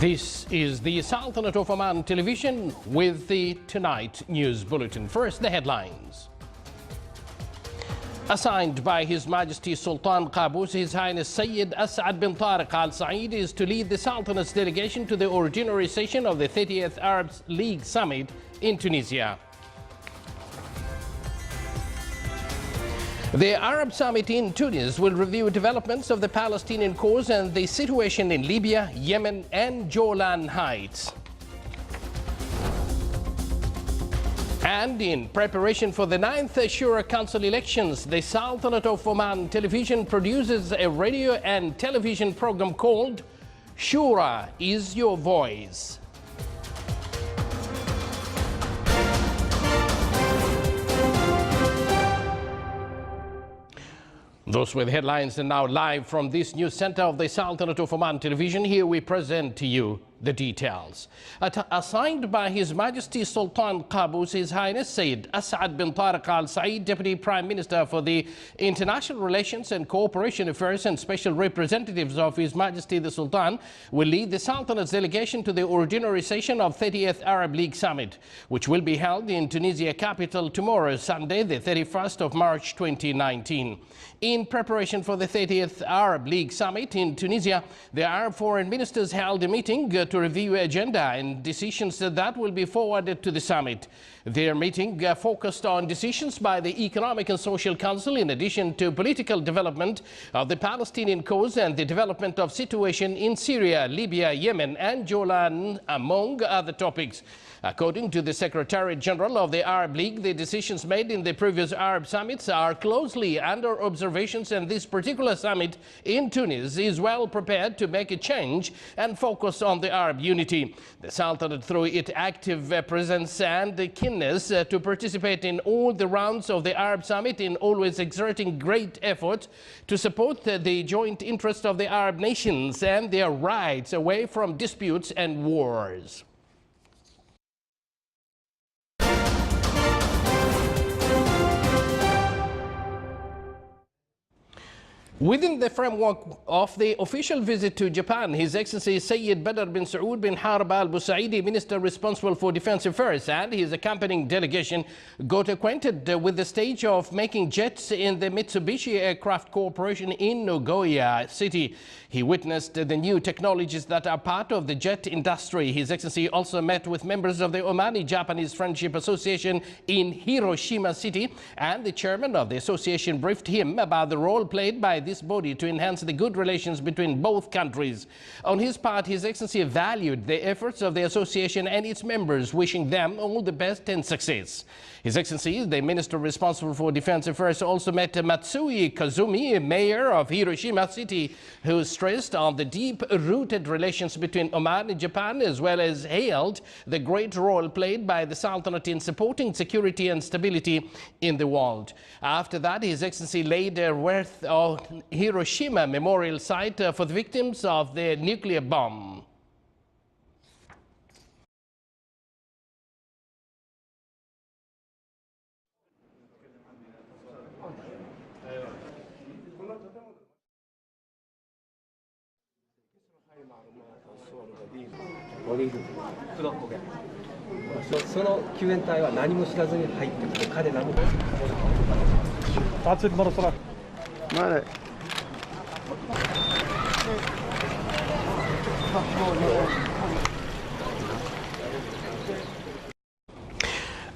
This is the Sultanate of Oman television with the Tonight News Bulletin. First, the headlines. Assigned by His Majesty Sultan Qaboos, His Highness Sayyid As'ad bin Tariq Al Saeed is to lead the Sultanate's delegation to the ordinary session of the 30th Arab League Summit in Tunisia. The Arab Summit in Tunis will review developments of the Palestinian cause and the situation in Libya, Yemen and Golan Heights. And in preparation for the 9th Shura Council elections, the Sultanate of Oman television produces a radio and television program called Shura is Your Voice. Those were the headlines, and now live from this news center of the Sultanate of Oman television, here we present to you the details. Assigned by His Majesty Sultan Qaboos, His Highness Sayyid As'ad bin Tariq Al Saeed, Deputy Prime Minister for the International Relations and Cooperation Affairs and Special Representatives of His Majesty the Sultan, will lead the Sultanate's delegation to the ordinary session of 30th Arab League Summit, which will be held in Tunisia capital tomorrow, Sunday, the 31st of March 2019. In preparation for the 30th Arab League Summit in Tunisia, the Arab foreign ministers held a meeting to review agenda and decisions that will be forwarded to the summit. Their meeting focused on decisions by the Economic and Social Council in addition to political development of the Palestinian cause and the development of situation in Syria, Libya, Yemen and Golan, among other topics. According to the Secretary General of the Arab League, the decisions made in the previous Arab summits are closely under observations, and this particular summit in Tunis is well prepared to make a change and focus on the Arab unity. The Sultanate, through its active presence and keenness to participate in all the rounds of the Arab summit, in always exerting great effort to support the joint interest of the Arab nations and their rights away from disputes and wars. Within the framework of the official visit to Japan, His Excellency Sayyid Badr bin Saud bin Harb Al Busaidi, Minister responsible for Defense Affairs, and his accompanying delegation got acquainted with the stage of making jets in the Mitsubishi Aircraft Corporation in Nagoya City. He witnessed the new technologies that are part of the jet industry. His Excellency also met with members of the Omani-Japanese Friendship Association in Hiroshima City, and the chairman of the association briefed him about the role played by this body to enhance the good relations between both countries. On his part, His Excellency valued the efforts of the association and its members, wishing them all the best and success. His Excellency, the Minister responsible for Defense Affairs, also met Matsui Kazumi, Mayor of Hiroshima City, who stressed on the deep-rooted relations between Oman and Japan, as well as hailed the great role played by the Sultanate in supporting security and stability in the world. After that, His Excellency laid a wreath on Hiroshima Memorial Site for the victims of the nuclear bomb.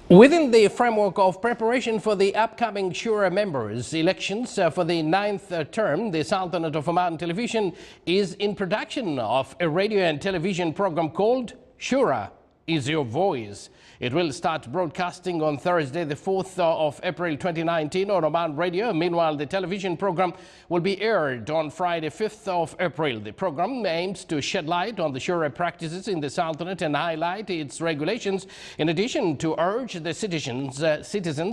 Within the framework of preparation for the upcoming Shura members' elections for the 9th term, the Sultanate of Oman television is in production of a radio and television program called Shura is Your Voice. It will start broadcasting on Thursday, the 4th of April 2019 on Oman Radio. Meanwhile, the television program will be aired on Friday, 5th of April. The program aims to shed light on the Shura practices in the Sultanate and highlight its regulations, in addition to urge the citizens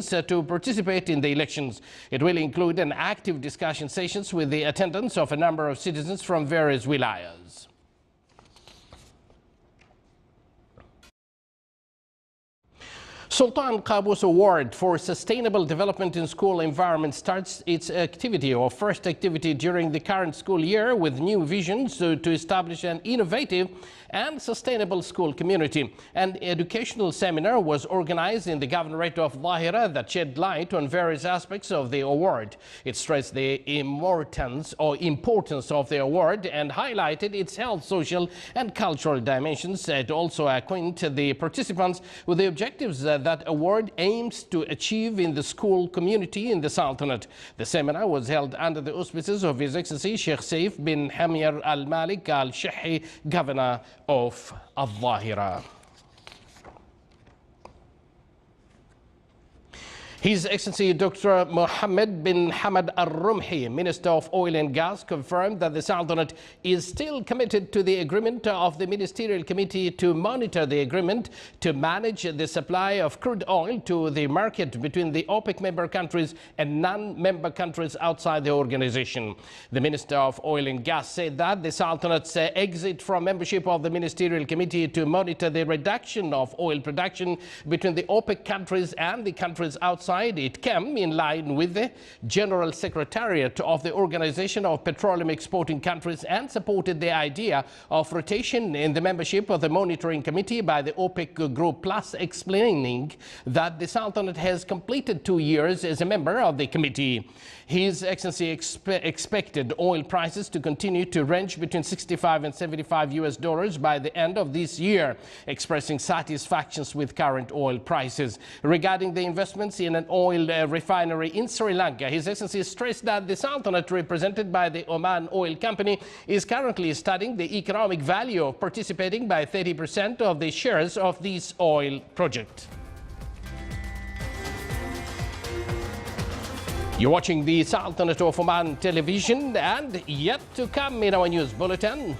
to participate in the elections. It will include an active discussion sessions with the attendance of a number of citizens from various wilayas. Sultan Qaboos Award for Sustainable Development in School Environment starts its activity or first activity during the current school year with new visions to establish an innovative and sustainable school community. An educational seminar was organized in the Governorate of Dhahira that shed light on various aspects of the award. It stressed the importance of the award and highlighted its health, social and cultural dimensions. It also acquainted the participants with the objectives that award aims to achieve in the school community in the Sultanate. The seminar was held under the auspices of His Excellency Sheikh Saif bin Hamir Al Malik Al Shahi, Governor of Al-Dhahira. His Excellency Dr. Mohammed bin Hamad Al-Rumhi, Minister of Oil and Gas, confirmed that the Sultanate is still committed to the agreement of the Ministerial Committee to monitor the agreement to manage the supply of crude oil to the market between the OPEC member countries and non-member countries outside the organization. The Minister of Oil and Gas said that the Sultanate's exit from membership of the Ministerial Committee to monitor the reduction of oil production between the OPEC countries and the countries outside it came in line with the General Secretariat of the Organization of Petroleum Exporting Countries and supported the idea of rotation in the membership of the Monitoring Committee by the OPEC Group Plus, explaining that the Sultanate has completed 2 years as a member of the committee. His Excellency expected oil prices to continue to range between $65 and $75 by the end of this year, expressing satisfactions with current oil prices. Regarding the investments in an oil refinery in Sri Lanka, His Excellency stressed that the Sultanate, represented by the Oman Oil Company, is currently studying the economic value of participating by 30% of the shares of this oil project. You're watching the Sultanate of Oman television, and yet to come in our news bulletin,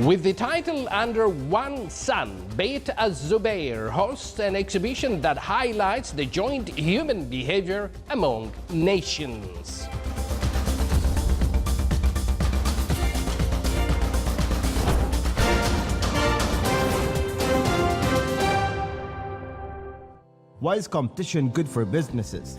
with the title Under One Sun, Beit Az-Zubair hosts an exhibition that highlights the joint human behavior among nations. Why is competition good for businesses?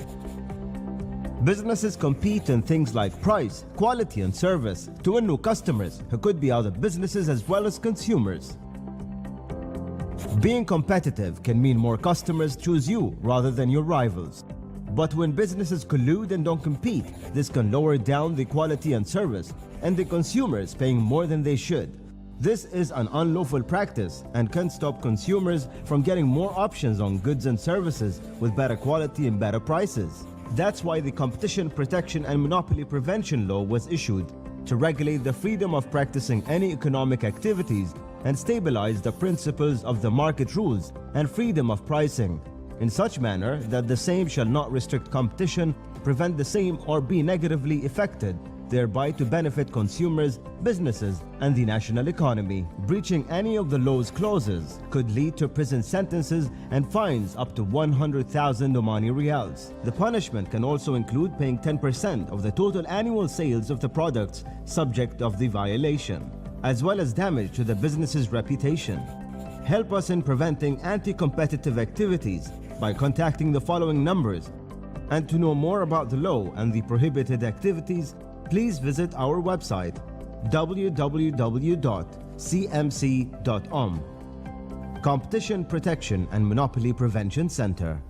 Businesses compete in things like price, quality and service to win new customers who could be other businesses as well as consumers. Being competitive can mean more customers choose you rather than your rivals. But when businesses collude and don't compete, this can lower down the quality and service and the consumers paying more than they should. This is an unlawful practice and can stop consumers from getting more options on goods and services with better quality and better prices. That's why the Competition Protection and Monopoly Prevention Law was issued to regulate the freedom of practicing any economic activities and stabilize the principles of the market rules and freedom of pricing in such manner that the same shall not restrict competition, prevent the same or be negatively affected, thereby to benefit consumers, businesses and the national economy. Breaching any of the law's clauses could lead to prison sentences and fines up to 100,000 Omani Riyals. The punishment can also include paying 10% of the total annual sales of the products subject of the violation, as well as damage to the business's reputation. Help us in preventing anti-competitive activities by contacting the following numbers. And to know more about the law and the prohibited activities, please visit our website www.cmc.om. Competition Protection and Monopoly Prevention Center.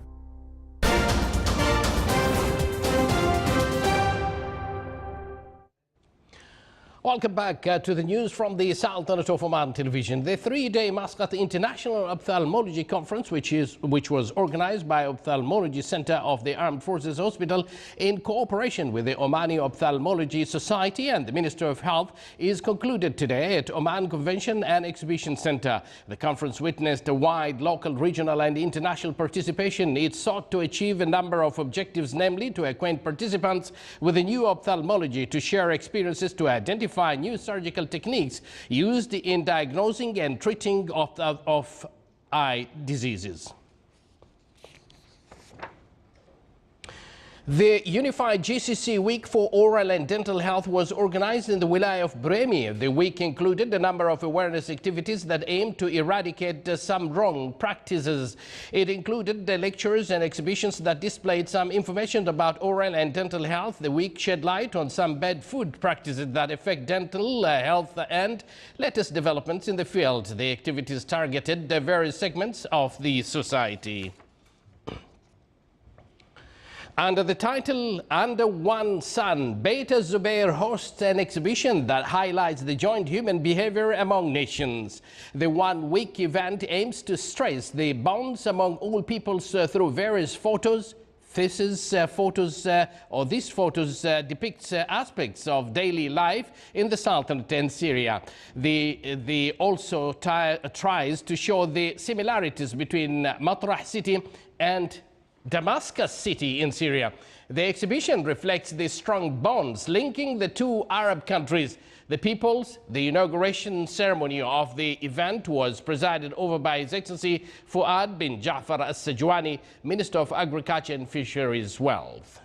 Welcome back to the news from the Sultanate of Oman television. The three-day Muscat International Ophthalmology Conference, which was organized by Ophthalmology Center of the Armed Forces Hospital in cooperation with the Omani Ophthalmology Society and the Minister of Health, is concluded today at Oman Convention and Exhibition Center. The conference witnessed a wide local, regional and international participation. It sought to achieve a number of objectives, namely to acquaint participants with the new ophthalmology, to share experiences, to identify new surgical techniques used in diagnosing and treating of eye diseases. The Unified GCC Week for Oral and Dental Health was organized in the Wilaya of Bremi. The week included a number of awareness activities that aimed to eradicate some wrong practices. It included the lectures and exhibitions that displayed some information about oral and dental health. The week shed light on some bad food practices that affect dental health and latest developments in the field. The activities targeted the various segments of the society. Under the title Under One Sun, Beta Zubair hosts an exhibition that highlights the joint human behavior among nations. The one-week event aims to stress the bonds among all peoples through various photos. These photos depicts aspects of daily life in the Sultanate and Syria. The also tries to show the similarities between Matrah city and Damascus city in Syria. The exhibition reflects the strong bonds linking the two Arab countries. The inauguration ceremony of the event was presided over by His Excellency Fuad bin Ja'far al-Sajwani, Minister of Agriculture and Fisheries Wealth.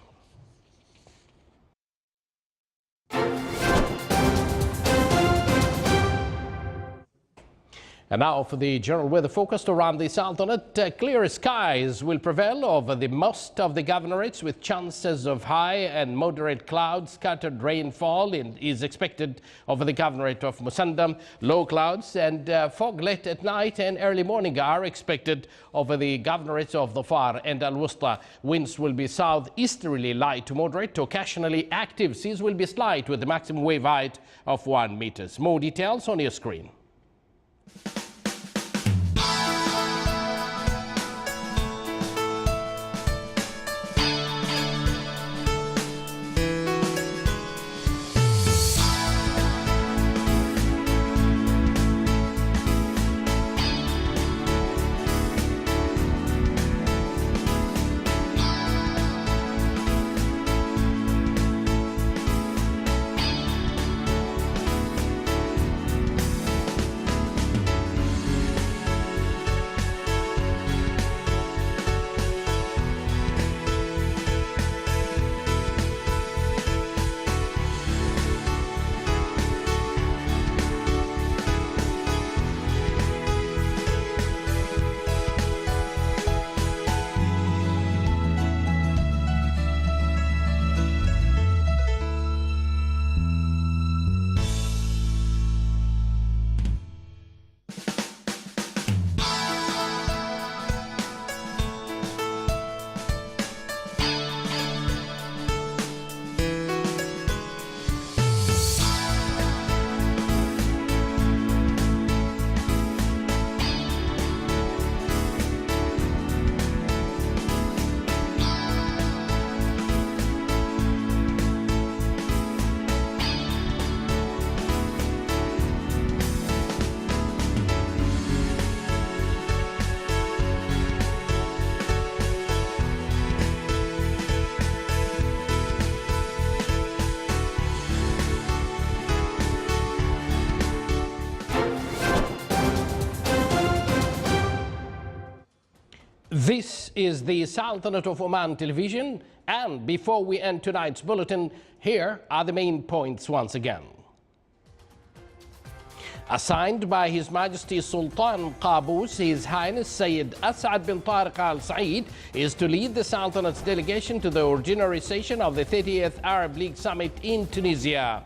And now for the general weather focused around the Sultanate. Clear skies will prevail over the most of the governorates with chances of high and moderate clouds. Scattered rainfall is expected over the governorate of Musandam. Low clouds and fog late at night and early morning are expected over the governorates of Dhafar and Al-Wusta. Winds will be southeasterly light to moderate, occasionally active. Seas will be slight with a maximum wave height of 1 meter. More details on your screen. This is the Sultanate of Oman television, and before we end tonight's bulletin, here are the main points once again. Assigned by His Majesty Sultan Qaboos, His Highness Sayyid As'ad bin Tariq Al Said is to lead the Sultanate's delegation to the ordinary session of the 30th Arab League Summit in Tunisia.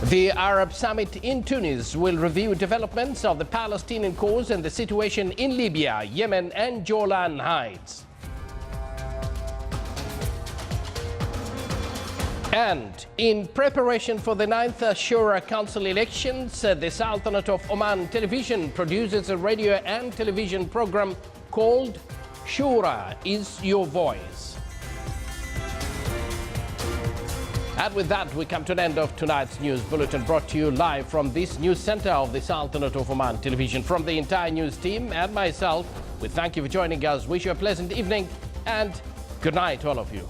The Arab Summit in Tunis will review developments of the Palestinian cause and the situation in Libya, Yemen and Golan Heights. And in preparation for the 9th Shura Council elections, the Sultanate of Oman television produces a radio and television program called Shura is Your Voice. And with that, we come to an end of tonight's news bulletin, brought to you live from this news center of the Sultanate of Oman television. From the entire news team and myself, we thank you for joining us, wish you a pleasant evening, and good night, all of you.